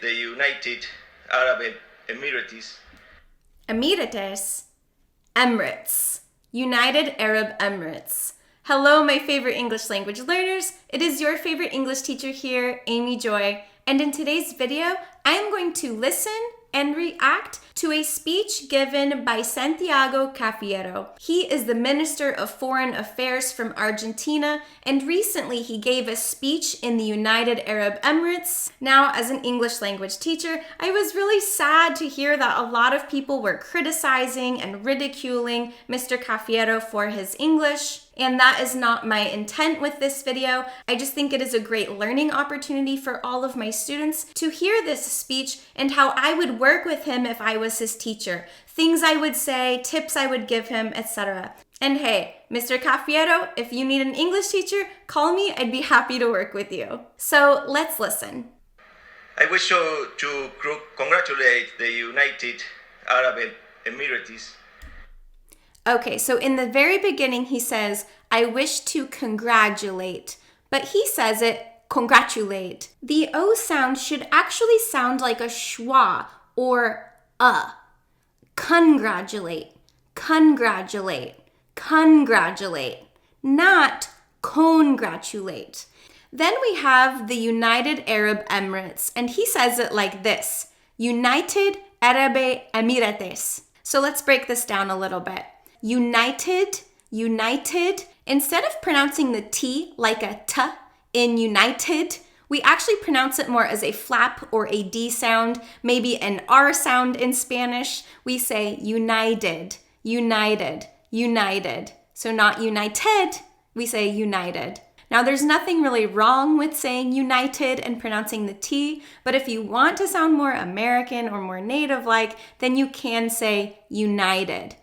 the United Arab Emirates. Emirates? Emirates. United Arab Emirates. Hello, my favorite English language learners. It is your favorite English teacher here, Amy Joy. And in today's video, I am going to listen and react to a speech given by Santiago Cafiero. He is the Minister of Foreign Affairs from Argentina, and recently he gave a speech in the United Arab Emirates. Now, as an English language teacher, I was really sad to hear that a lot of people were criticizing and ridiculing Mr. Cafiero for his English. And that is not my intent with this video. I just think it is a great learning opportunity for all of my students to hear this speech and how I would work with him if I was his teacher. Things I would say, tips I would give him, etc. And hey, Mr. Cafiero, if you need an English teacher, call me. I'd be happy to work with you. So let's listen. I wish to congratulate the United Arab Emirates. Okay, so in the very beginning, he says, I wish to congratulate, but he says it congratulate. The O sound should actually sound like a schwa or a. Congratulate, congratulate, congratulate, not congratulate. Then we have the United Arab Emirates, and he says it like this, United Arab Emirates. So let's break this down a little bit. United, instead of pronouncing the T like a T in United, we actually pronounce it more as a flap or a D sound, maybe an R sound in Spanish. We say united. So not united, we say united. Now there's nothing really wrong with saying united and pronouncing the T, but if you want to sound more American or more native-like, then you can say united.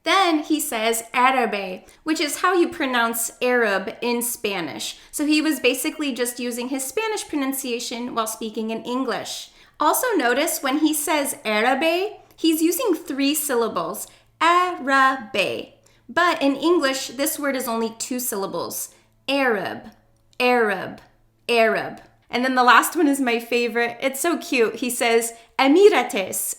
Then he says Arabe, which is how you pronounce Arab in Spanish. So he was basically just using his Spanish pronunciation while speaking in English. Also notice when he says Arabe, he's using 3 syllables, Arabe. But in English, this word is only 2 syllables, Arab. And then the last one is my favorite. It's so cute. He says Emirates.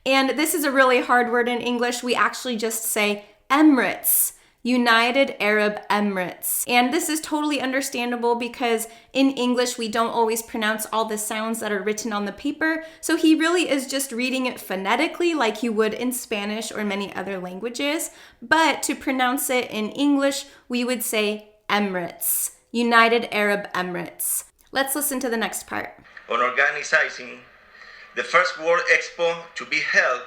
And this is a really hard word in English. We actually just say Emirates, United Arab Emirates. And this is totally understandable because in English, we don't always pronounce all the sounds that are written on the paper. So he really is just reading it phonetically like you would in Spanish or many other languages. But to pronounce it in English, we would say Emirates, United Arab Emirates. Let's listen to the next part. On organizing the first World Expo to be held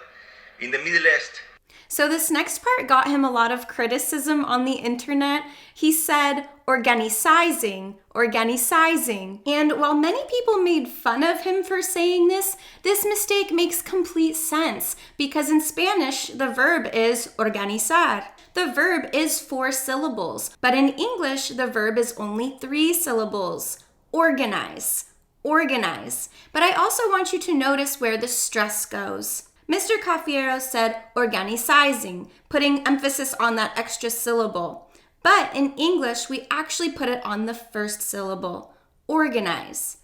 in the Middle East. So this next part got him a lot of criticism on the internet. He said organizing. And while many people made fun of him for saying this mistake makes complete sense because in Spanish, the verb is organizar. The verb is 4 syllables, but in English, the verb is only 3 syllables. Organize. But I also want you to notice where the stress goes. Mr. Cafiero said organizing, putting emphasis on that extra syllable. But in English, we actually put it on the first syllable. Organize.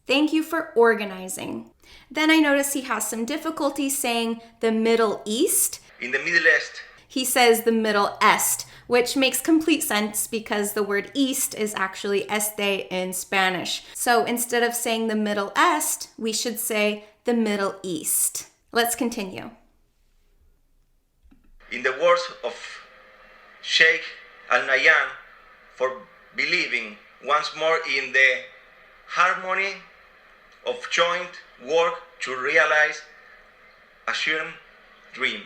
Thank you for organizing. Then I notice he has some difficulty saying the Middle East. In the Middle East. He says the Middle Est, which makes complete sense because the word east is actually este in Spanish. So instead of saying the Middle Est, we should say the Middle East. Let's continue. In the words of Sheikh Al-Nahyan, for believing once more in the harmony of joint work to realize a shared dream.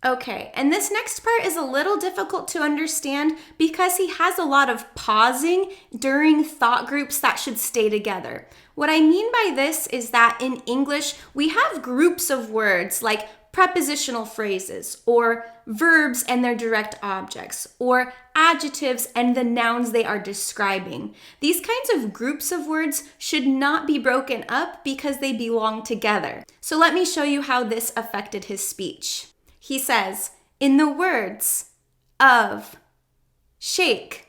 Okay, and this next part is a little difficult to understand because he has a lot of pausing during thought groups that should stay together. What I mean by this is that in English, we have groups of words like prepositional phrases or verbs and their direct objects or adjectives and the nouns they are describing. These kinds of groups of words should not be broken up because they belong together. So let me show you how this affected his speech. He says, in the words of Sheikh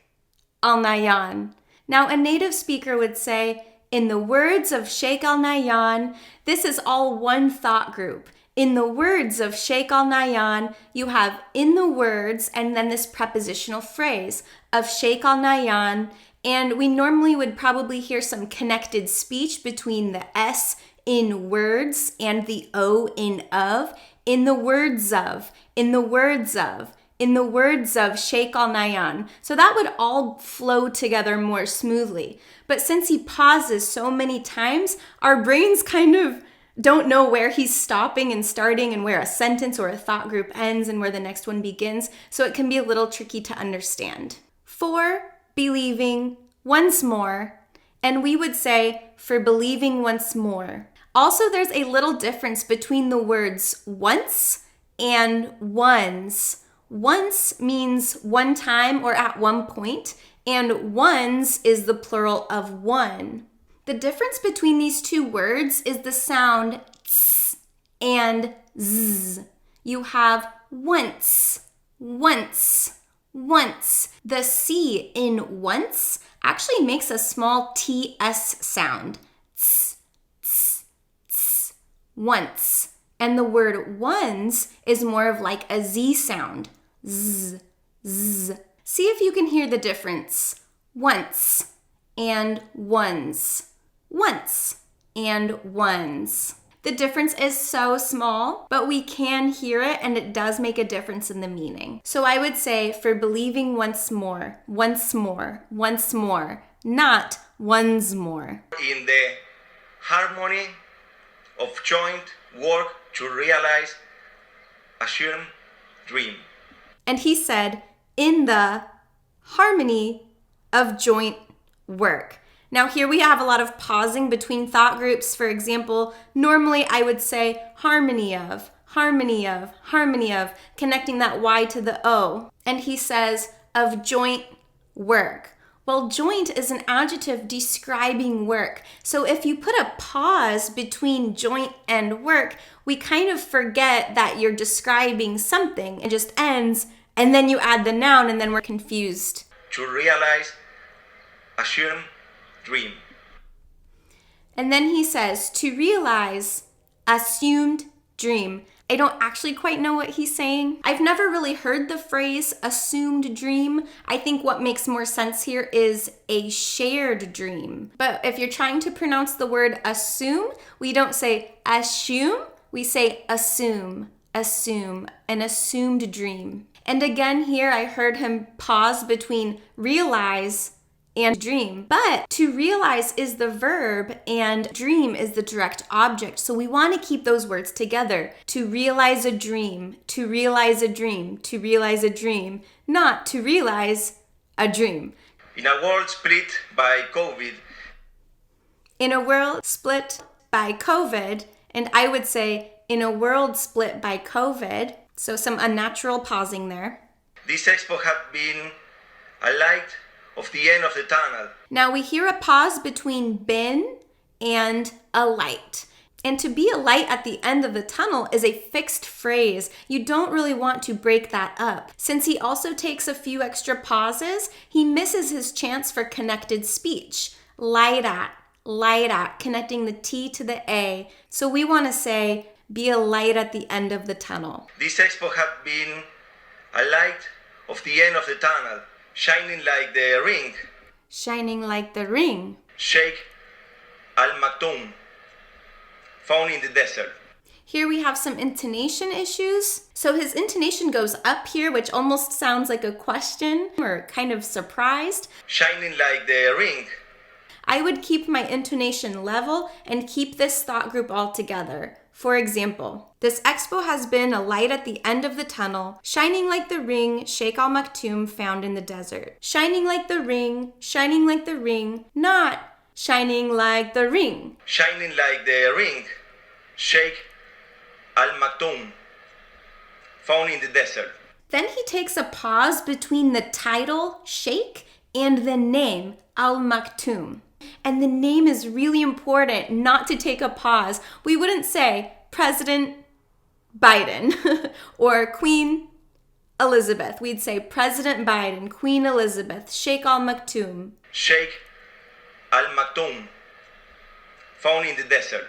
Al-Nahyan. Now, a native speaker would say, in the words of Sheikh Al Nahyan, this is all one thought group. In the words of Sheikh Al Nahyan, you have in the words and then this prepositional phrase of Sheikh Al Nahyan. And we normally would probably hear some connected speech between the S in words and the O in of. In the words of, in the words of, in the words of Sheikh Al Nahyan. So that would all flow together more smoothly. But since he pauses so many times, our brains kind of don't know where he's stopping and starting and where a sentence or a thought group ends and where the next one begins. So it can be a little tricky to understand. For believing once more, and we would say for believing once more. Also, there's a little difference between the words once and ones. Once means one time or at one point, and ones is the plural of one. The difference between these two words is the sound ts and z. You have once, once, once. The C in once actually makes a small TS sound. Tss, tss, tss, once. And the word ones is more of like a Z sound. Z, z. See if you can hear the difference. Once and ones. Once and ones. The difference is so small, but we can hear it and it does make a difference in the meaning. So I would say for believing once more, once more, once more, not ones more. In the harmony of joint work to realize a shared dream. And he said, in the harmony of joint work. Now here we have a lot of pausing between thought groups. For example, normally I would say harmony of, harmony of, harmony of, connecting that Y to the O. And he says of joint work. Well, joint is an adjective describing work. So if you put a pause between joint and work, we kind of forget that you're describing something. It just ends, and then you add the noun, and then we're confused. To realize a shared dream. And then he says, to realize assumed dream. I don't actually quite know what he's saying. I've never really heard the phrase assumed dream. I think what makes more sense here is a shared dream. But if you're trying to pronounce the word assume, we don't say assume, we say assume, assume, an assumed dream. And again here I heard him pause between realize and dream. But to realize is the verb and dream is the direct object. So we want to keep those words together. To realize a dream, to realize a dream, to realize a dream, not to realize a dream. In a world split by COVID. In a world split by COVID, and I would say in a world split by COVID, so some unnatural pausing there. This expo has been a light of the end of the tunnel. Now we hear a pause between been and a light. And to be a light at the end of the tunnel is a fixed phrase. You don't really want to break that up. Since he also takes a few extra pauses, he misses his chance for connected speech. Light at, connecting the T to the A. So we want to say, be a light at the end of the tunnel. This expo has been a light of the end of the tunnel, shining like the ring. Shining like the ring. Sheikh Al Maktoum, found in the desert. Here we have some intonation issues. So his intonation goes up here, which almost sounds like a question or kind of surprised. Shining like the ring. I would keep my intonation level and keep this thought group all together. For example, this expo has been a light at the end of the tunnel, shining like the ring Sheikh Al Maktoum found in the desert. Shining like the ring, not shining like the ring. Shining like the ring Sheikh Al Maktoum, found in the desert. Then he takes a pause between the title, Sheikh, and the name, Al Maktoum. And the name is really important not to take a pause. We wouldn't say President Biden or Queen Elizabeth. We'd say President Biden, Queen Elizabeth, Sheikh Al Maktoum. Sheikh Maktoum, found in the desert.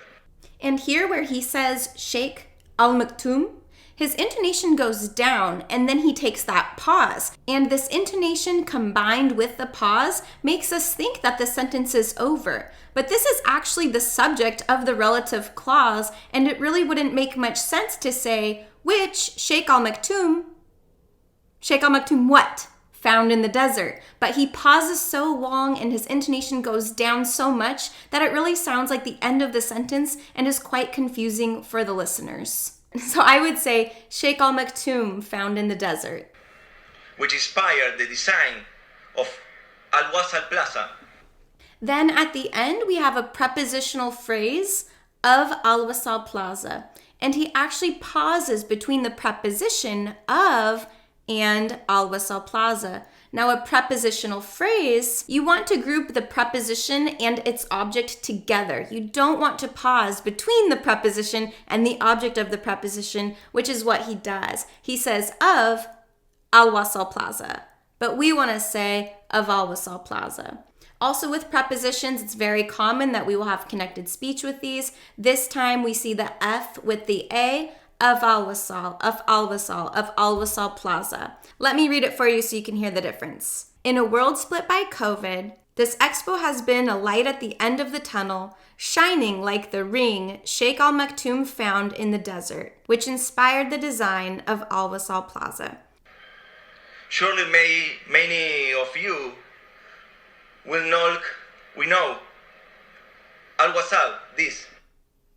And here where he says Sheikh Al Maktoum, his intonation goes down and then he takes that pause. And this intonation combined with the pause makes us think that the sentence is over. But this is actually the subject of the relative clause, and it really wouldn't make much sense to say, which Sheikh Al Maktoum what? Found in the desert. But he pauses so long and his intonation goes down so much that it really sounds like the end of the sentence and is quite confusing for the listeners. So I would say Sheikh Al Maktoum found in the desert, which inspired the design of Al Wasal Plaza. Then at the end we have a prepositional phrase of Al Wasal Plaza, and he actually pauses between the preposition of and Al Wasal Plaza. Now a prepositional phrase, you want to group the preposition and its object together. You don't want to pause between the preposition and the object of the preposition, which is what he does. He says of Al Wasal Plaza, but we want to say of Al Wasal Plaza. Also with prepositions, it's very common that we will have connected speech with these. This time we see the F with the A, of Al Wasal, of Al Wasal, of Al Wasal Plaza. Let me read it for you so you can hear the difference. In a world split by COVID, this expo has been a light at the end of the tunnel, shining like the ring Sheikh Al Maktoum found in the desert, which inspired the design of Al Wasal Plaza. Surely many of you will know Al Wasal, this.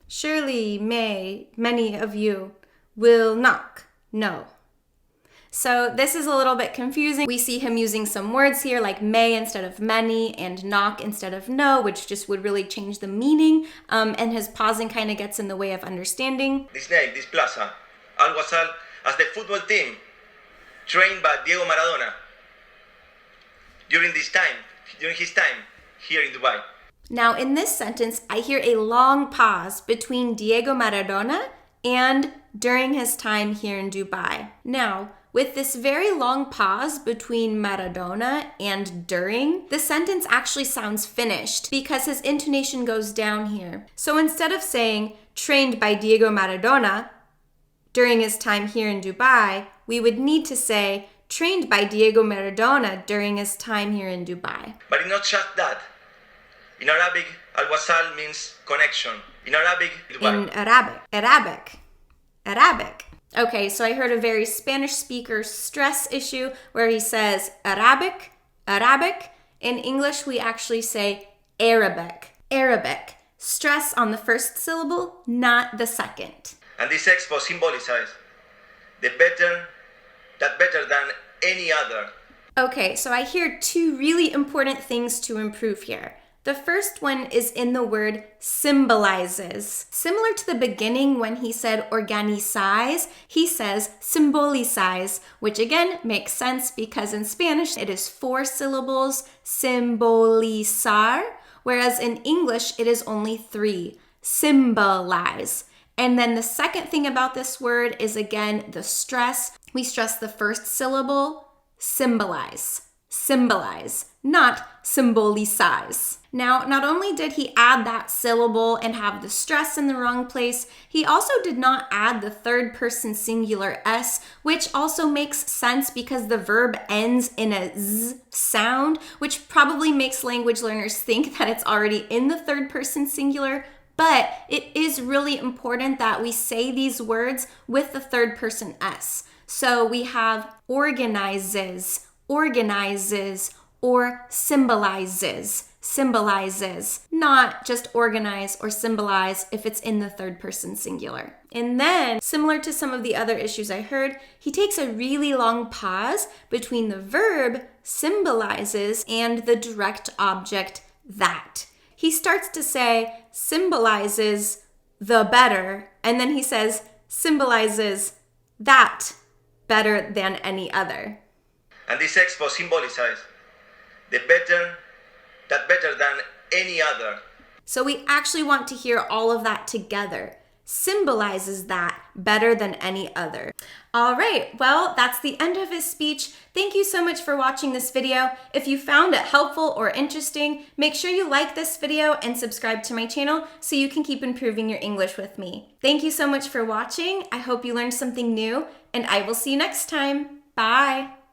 Surely many of you will know. So this is a little bit confusing. We see him using some words here like may instead of many and knock instead of no, which just would really change the meaning. And his pausing kind of gets in the way of understanding. This name, this plaza, Al Wasal, as the football team trained by Diego Maradona during his time here in Dubai. Now in this sentence, I hear a long pause between Diego Maradona and during his time here in Dubai. Now, with this very long pause between Maradona and during, the sentence actually sounds finished because his intonation goes down here. So instead of saying trained by Diego Maradona during his time here in Dubai, we would need to say trained by Diego Maradona during his time here in Dubai. But it's not just that. In Arabic, Al Wasal means connection. In Arabic, Dubai. In Arabic. Okay, so I heard a very Spanish speaker stress issue where he says Arabic. In English, we actually say Arabic. Stress on the first syllable, not the second. And this expo symbolizes that better than any other. Okay, so I hear two really important things to improve here. The first one is in the word symbolizes. Similar to the beginning when he said organizais, he says symbolizais, which again makes sense because in Spanish it is 4 syllables, simbolizar, whereas in English it is only 3, symbolize. And then the second thing about this word is again the stress. We stress the first syllable, symbolize, not symbolicize. Now, not only did he add that syllable and have the stress in the wrong place, he also did not add the third person singular s, which also makes sense because the verb ends in a z sound, which probably makes language learners think that it's already in the third person singular. But it is really important that we say these words with the third person s. So we have organizes, or symbolizes, not just organize or symbolize if it's in the third person singular. And then, similar to some of the other issues I heard, he takes a really long pause between the verb symbolizes and the direct object that. He starts to say symbolizes the better, and then he says symbolizes that better than any other. And this expo symbolizes that better than any other. So we actually want to hear all of that together. symbolizes that better than any other. All right, well, that's the end of his speech. Thank you so much for watching this video. If you found it helpful or interesting, make sure you like this video and subscribe to my channel so you can keep improving your English with me. Thank you so much for watching. I hope you learned something new, and I will see you next time. Bye.